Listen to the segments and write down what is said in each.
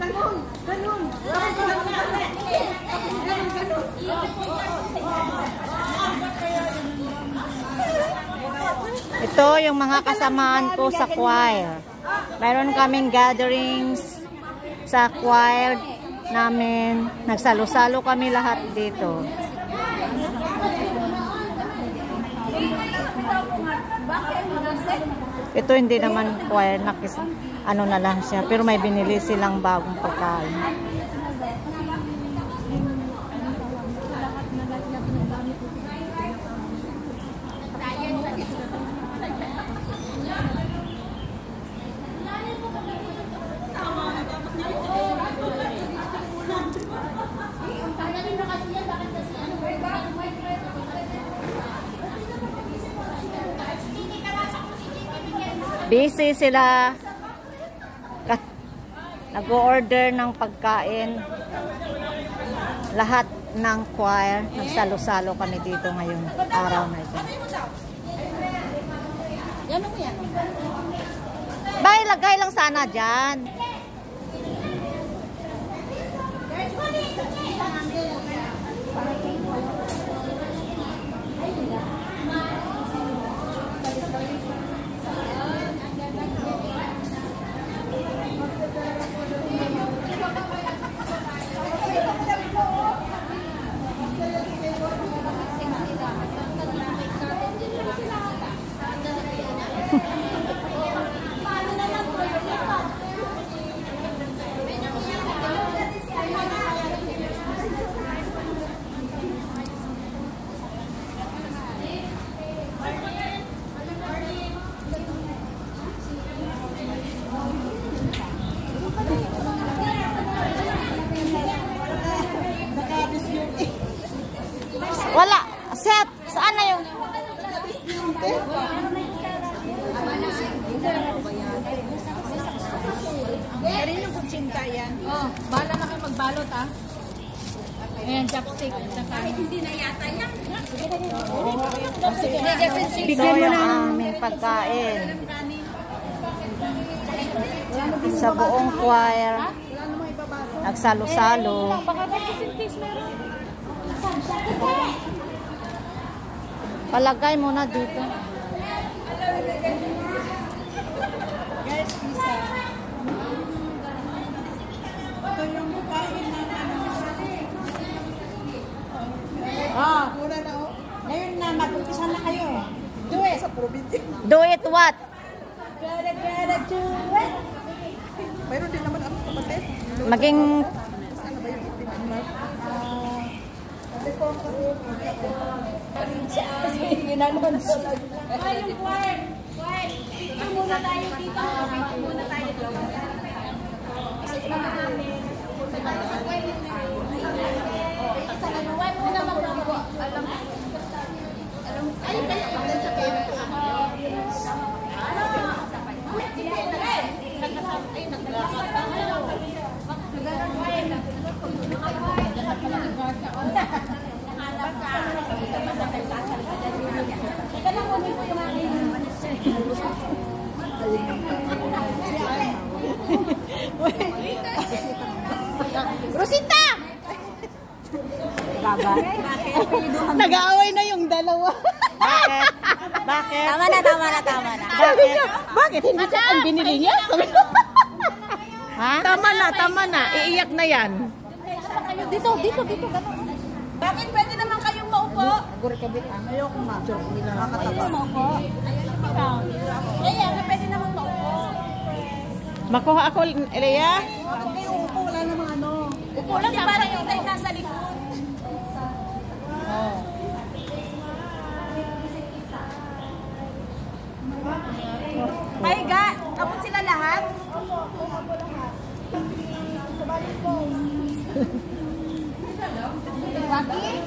Ganun, ganun. Ito yung mga kasamaan ko sa choir. Mayroon kaming gatherings sa choir namin. Nagsalo-salo kami lahat dito. Ito hindi naman choir, ano na lang siya, pero may binili silang bagong pagkain. Busy sila. Nag-order ng pagkain. Lahat ng choir. Nagsalo-salo kami dito ngayon. Araw na ito. Bay, lagay lang sana dyan. Wala. Set. Saan na yung... Meron yung kutsinta yan. Oh, bahala na kayo magbalot ah. Ayan, chopstick. Kahit hindi na yata yan. Bigyan mo na aming pagkain. Sa buong choir. Nagsalo-salo. Palagay mo na dito. Guys, isa. Ito yung kain na muna na oh. Ngayon na, mag-umpisa na kayo. Do it. Sa probinsya. Do it what? Gotta do it. Mayroon din naman ako kapatid. Maging... Ano ba yung itinamag? Ginanon sa lag. Ay, yung choir. Choir. Picture muna tayo dito. Picture muna tayo dito. Huwag muna magbago. Alam. Ay, kaya ito sa pera. Ay, naglakad. Rosita! Nag-aaway na yung dalawa. Bakit? Bakit? Tama na. Bakit? Bakit? Hindi sa ang binili niya? Ha? Tama na. Iiyak na yan. Dito, ganun. Bakit pwede naman kayong maupo? Ayoko ma. Hindi na nakakatawa. Maupo. Kaya, pwede naman maupo. Makuha ako, Elea. Huwag kayo upo, wala namang ano. Upo lang, parang yung tayo nasa likod. Paiga, kapot sila lahat. Bakit?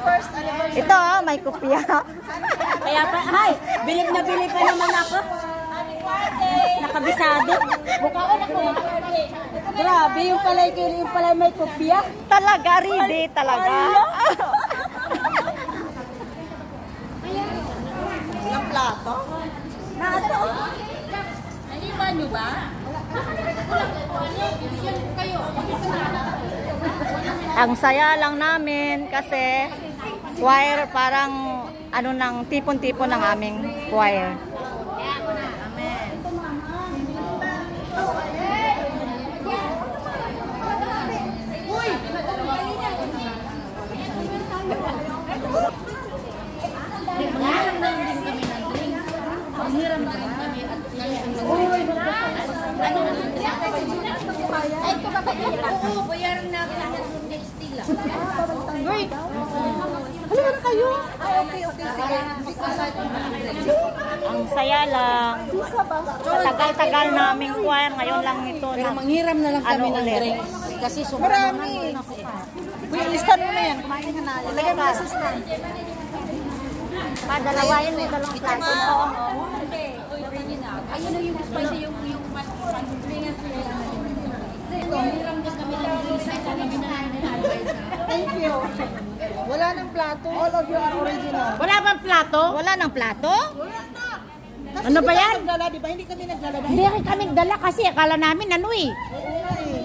First anniversary. Ito, may kopya. Kaya pa, hay, bilib na bilib pa naman ako. Nakabisado. Bukaon ako. Grabe, yung pala may kopya. Talaga, ready talaga. Ang plato. Nato. Naliman nyo ba? Ang saya lang namin kasi choir parang ano nang tipon-tipon ng aming choir. Bayaran namin ang next deal. Uy! Halika na kayo. Okay, sige. Ang saya lang. Tagal-tagal naming choir, ngayon lang ito Pero na manghiram na lang kami ng ulit. drinks. Kasi sobrang Marami. Uy, listan mo na yan. Kumain ka na. Ilagay mo na sa stand. Padalawain mo dalawang plato. Oo. ayun na yung spicy yung manghiram din kami ng drinks. Ay, kami na advice. Thank you. Wala nang plato. All of you are original. Wala bang plato? Wala ng plato? Wala na. Kasi Ano ba hindi yan? tayo nagdala, di ba? Hindi kami nagdala. Hindi kami dala kasi akala namin ano eh. Oo nga eh.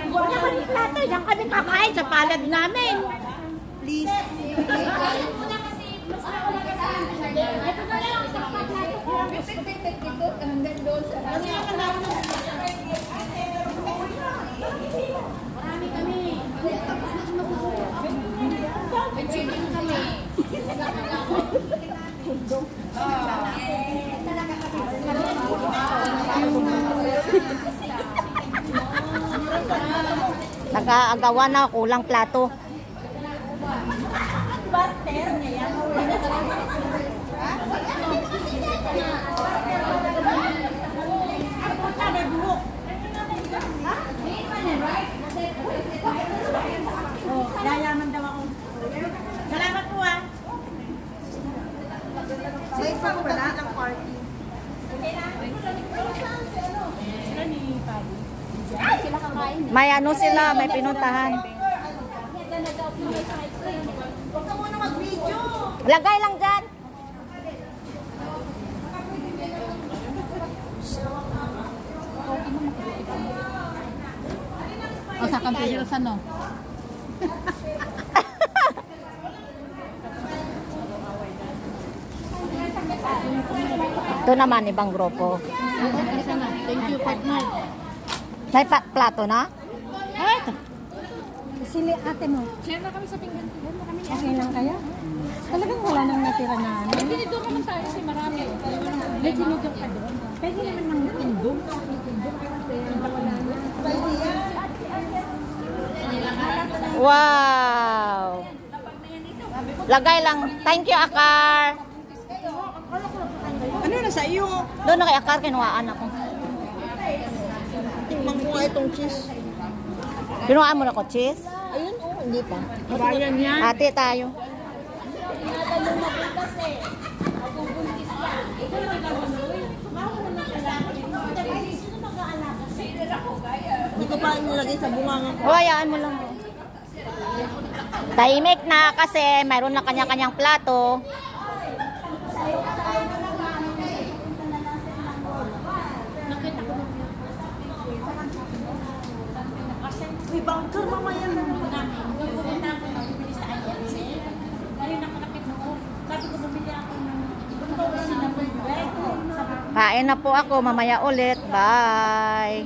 Wala kami plato, diyan kami kakain sa palad namin. Please. Kasi ang namin. Marami kami. May chicken kami. Nag-aagawa na, kulang plato. Yayaman daw ako. Salamat po ah. Safe pa pala ng party. Sila kakain. May ano sila, may pinuntahan. Lagay lang dyan. O sa computer sa no? Ito naman, ibang grupo. Thank you, partner. May plato na? Eto. Sili ate mo. Share na kami sa pinggan. Okay lang kaya? Talagang wala nang natira na ano. Hindi dito naman tayo kasi marami. May tinugong ka doon. Pwede naman ng tindog. Wow! Lagay lang. Thank you, Akar. Ano na sa iyo? Doon na kay Akar, kinuhaan ako. Tingnan ko nga itong cheese. Kinuhaan mo na ko, cheese? Ayun, oh, hindi pa. Bayan yan. Ate tayo. Hindi ko pa nilagay sa bunganga ko. O, hayaan mo lang. Tahimik na kasi mayroon na kanya-kanyang plato. Uy, bunker mamaya na. Kain na po ako, mamaya ulit. Bye!